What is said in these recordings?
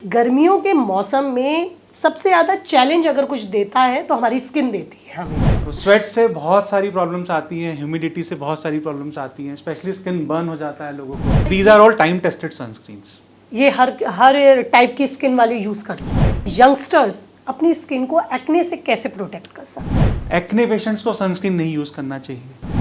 गर्मियों के मौसम में सबसे ज़्यादा चैलेंज अगर कुछ देता है तो हमारी स्किन देती है हमें। स्वेट से बहुत सारी प्रॉब्लम्स आती हैं, ह्यूमिडिटी से बहुत सारी प्रॉब्लम्स आती हैं, स्पेशली स्किन बर्न हो जाता है लोगों को। These are all time tested sunscreens. ये हर टाइप की स्किन वाले यूज़ कर सकते हैं। यंगस्टर्स अपनी स्किन को एक्ने से कैसे प्रोटेक्ट कर सकते हैं? एक्ने पेशेंट्स को सनस्क्रीन नहीं यूज़ करना चाहिए।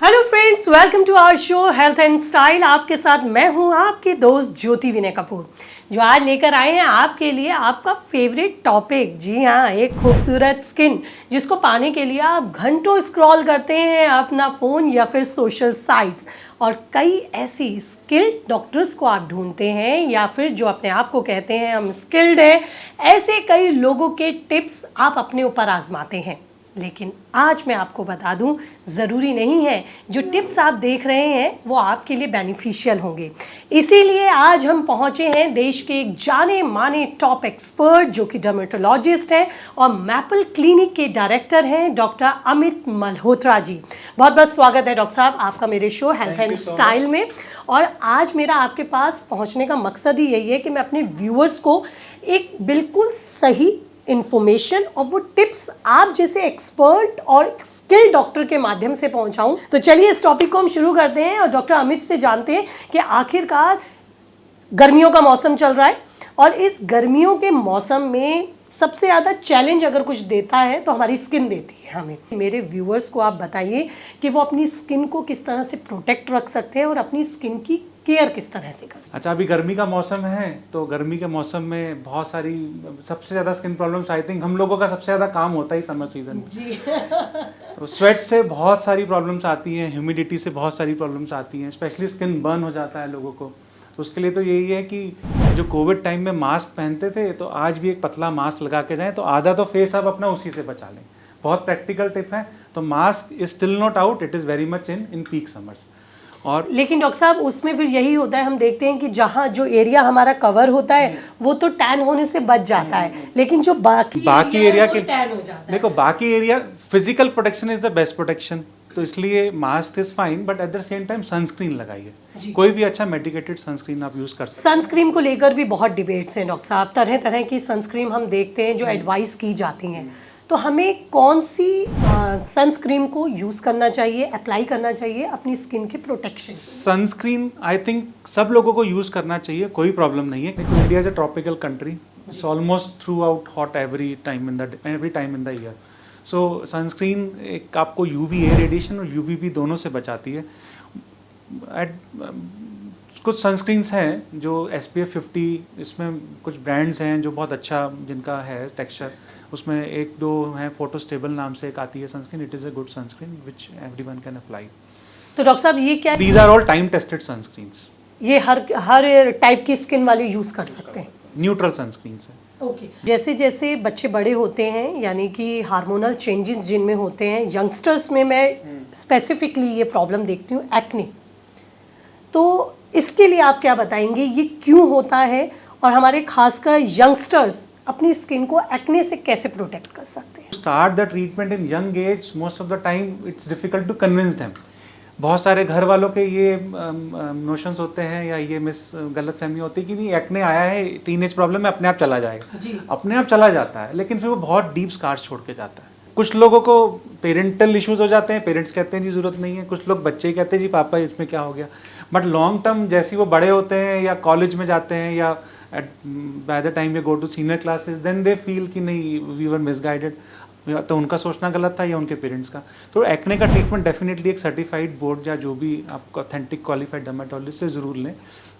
Hello friends, welcome to our show health and style. आपके साथ मैं हूं आपकी दोस्त ज्योति विनय कपूर, जो आज लेकर आए हैं आपके लिए आपका फेवरेट टॉपिक। जी हाँ, एक खूबसूरत स्किन जिसको पाने के लिए आप घंटों स्क्रॉल करते हैं अपना फ़ोन या फिर सोशल साइट्स, और कई ऐसी स्किल्ड डॉक्टर्स को आप ढूंढते हैं या फिर जो अपने आप को कहते हैं हम स्किल्ड हैं, ऐसे कई लोगों के टिप्स आप अपने ऊपर आजमाते हैं। लेकिन आज मैं आपको बता दूं, ज़रूरी नहीं है जो टिप्स आप देख रहे हैं वो आपके लिए बेनिफिशियल होंगे। इसीलिए आज हम पहुंचे हैं देश के एक जाने माने टॉप एक्सपर्ट जो कि डर्मेटोलॉजिस्ट हैं और मैपल क्लिनिक के डायरेक्टर हैं, डॉक्टर अमित मल्होत्रा जी। बहुत बहुत स्वागत है डॉक्टर साहब आपका मेरे शो हेल्थ एंड स्टाइल में। और आज मेरा आपके पास पहुँचने का मकसद ही यही है कि मैं अपने व्यूअर्स को एक बिल्कुल सही इन्फॉर्मेशन और वो टिप्स आप जैसे एक्सपर्ट और स्किल डॉक्टर के माध्यम से पहुंचाऊं। तो चलिए इस टॉपिक को हम शुरू करते हैं और डॉक्टर अमित से जानते हैं कि आखिरकार गर्मियों का मौसम चल रहा है और इस गर्मियों के मौसम में सबसे ज़्यादा चैलेंज अगर कुछ देता है तो हमारी स्किन देती है हमें। मेरे व्यूअर्स को आप बताइए कि वो अपनी स्किन को किस तरह से प्रोटेक्ट रख सकते हैं और अपनी स्किन की केयर किस तरह से कर सकते हैं। अच्छा, अभी गर्मी का मौसम है तो गर्मी के मौसम में बहुत सारी सबसे ज़्यादा स्किन प्रॉब्लम्स आई थिंक हम लोगों का सबसे ज़्यादा काम होता ही समर सीजन में जी तो स्वेट से बहुत सारी प्रॉब्लम्स आती हैं, ह्यूमिडिटी से बहुत सारी प्रॉब्लम्स आती हैं, स्पेशली स्किन बर्न हो जाता है लोगों को। तो उसके लिए तो यही है कि जो कोविड टाइम में मास्क पहनते थे तो आज भी एक पतला मास्क लगा के जाएं तो आधा तो फेस आप अपना उसी से बचा लें। बहुत प्रैक्टिकल टिप है। तो mask is still not out, it is very much in peak summers. और लेकिन डॉक्टर साहब उसमें फिर यही होता है, हम देखते हैं कि जहाँ जो एरिया हमारा कवर होता है वो तो टैन होने से बच जाता है, लेकिन जो बाकी एरिया के टैन हो जाता है। देखो, बाकी area physical protection is the best protection. तो इसलिए mask is fine, but at the same time sunscreen लगाइए। कोई भी अच्छा मेडिकेटेड सनस्क्रीन आप यूज कर सकते हैं। सनस्क्रीन को लेकर भी बहुत डिबेट्स हैं डॉक्टर साहब, तरह तरह की सनस्क्रीन हम देखते हैं जो एडवाइस की जाती हैं। तो हमें कौन सी सनस्क्रीन को यूज़ करना चाहिए, अप्लाई करना चाहिए अपनी स्किन के प्रोटेक्शन? सनस्क्रीन आई थिंक सब लोगों को यूज करना चाहिए, कोई प्रॉब्लम नहीं है। देखो, India is a tropical country, it's almost through out hot every time in the year. So sunscreen एक आपको यूवी ए रेडिएशन और यूवीबी दोनों से बचाती है। कुछ सनस्क्रीन्स हैं जो SPF 50, इसमें कुछ ब्रांड्स हैं जो बहुत अच्छा जिनका है टेक्सचर। उसमें एक दो हैं, फोटो स्टेबल नाम से एक आती है sunscreen, it is a good sunscreen which everyone can apply. तो डॉक्टर साहब ये क्या, these are all time tested sunscreens. ये हर टाइप की स्किन वाले यूज़ कर सकते हैं? न्यूट्रल सनस्क्रीन्स है। ओके। जैसे जैसे बच्चे बड़े होते हैं, यानी कि हार्मोनल चेंजेस जिनमें होते हैं, यंगस्टर्स में मैं स्पेसिफिकली ये प्रॉब्लम देखती हूँ, एक्ने। तो इसके लिए आप क्या बताएंगे, ये क्यों होता है और हमारे खासकर यंगस्टर्स अपनी स्किन को एक्ने से कैसे प्रोटेक्ट कर सकते हैं? Start the treatment in young age, most of the time it's difficult to convince them. बहुत सारे घर वालों के ये नोशंस होते हैं या ये गलतफहमी होती है कि नहीं, एक्ने आया है, टीनेज प्रॉब्लम है, अपने आप चला जाएगा। जी। अपने आप चला जाता है, लेकिन फिर वो बहुत डीप स्कार्स छोड़ के जाता है। कुछ लोगों को पेरेंटल इश्यूज हो जाते हैं, पेरेंट्स कहते हैं जी ज़रूरत नहीं है, कुछ लोग बच्चे कहते हैं जी पापा इसमें क्या हो गया। बट लॉन्ग टर्म जैसे वो बड़े होते हैं या कॉलेज में जाते हैं या बाय द टाइम ये go to senior classes, then they feel कि नहीं, वी वर मिसगाइडेड। तो उनका सोचना गलत था या उनके पेरेंट्स का। तो एक्ने का ट्रीटमेंट डेफिनेटली एक सर्टिफाइड बोर्ड या जो भी आपको ऑथेंटिक क्वालिफाइड डर्मेटोलॉजिस्ट से ज़रूर लें।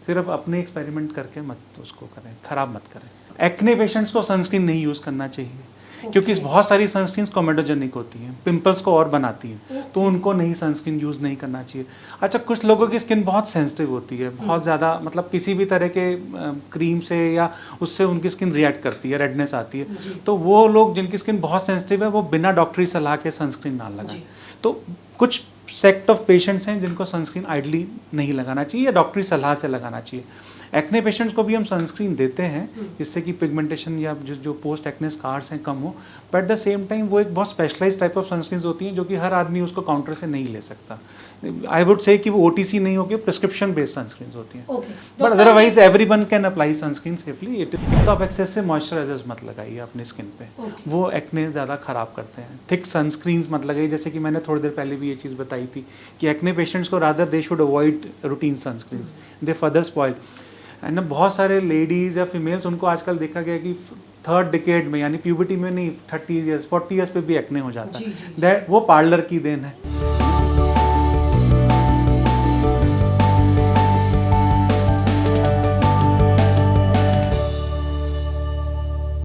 सिर्फ अपने एक्सपेरिमेंट करके मत उसको करें, ख़राब मत करें। एक्ने पेशेंट्स को सनस्क्रीन नहीं यूज़ करना चाहिए, क्योंकि बहुत सारी सनस्क्रीन्स कोमेडोजेनिक होती हैं, पिंपल्स को और बनाती हैं, तो उनको नहीं, सनस्क्रीन यूज़ नहीं करना चाहिए। अच्छा, कुछ लोगों की स्किन बहुत सेंसिटिव होती है, बहुत ज़्यादा, मतलब किसी भी तरह के क्रीम से या उससे उनकी स्किन रिएक्ट करती है, रेडनेस आती है। तो वो लोग जिनकी स्किन बहुत सेंसिटिव है वो बिना डॉक्टरी सलाह के सनस्क्रीन ना लगाएं। तो कुछ सेक्ट ऑफ पेशेंट्स हैं जिनको सनस्क्रीन आइडली नहीं लगाना चाहिए या डॉक्टरी सलाह से लगाना चाहिए। एक्ने पेशेंट्स को भी हम सनस्क्रीन देते हैं जिससे कि पिगमेंटेशन या जो पोस्ट एक्ने स्कार्स हैं कम हो, but at the same time वो एक बहुत स्पेशलाइज टाइप ऑफ सनस्क्रीन होती हैं जो कि हर आदमी उसको काउंटर से नहीं ले सकता। आई वुड से कि वो OTC नहीं होगी, प्रिस्क्रिप्शन बेस्ड सनस्क्रीन होती हैं, but otherwise everyone can apply sunscreen safely. तो आप एक्सेसिव मॉइस्चराइजर्स मत लगाइए अपनी स्किन पे, वो एक्ने ज़्यादा ख़राब करते हैं। थिक सनस्क्रीन्स मत लगाइए, जैसे कि मैंने थोड़ी देर पहले भी ये चीज़ बताई थी कि एक्ने पेशेंट्स को rather they should avoid routine sunscreens, they further spoil. And बहुत सारे लेडीज़ या फीमेल्स, उनको आजकल देखा गया कि थर्ड डिकेड में यानी प्यूबर्टी में नहीं, 30 ईयर्स 40 ईयर्स पे भी एक्ने हो जाता है। दैट वो पार्लर की देन है।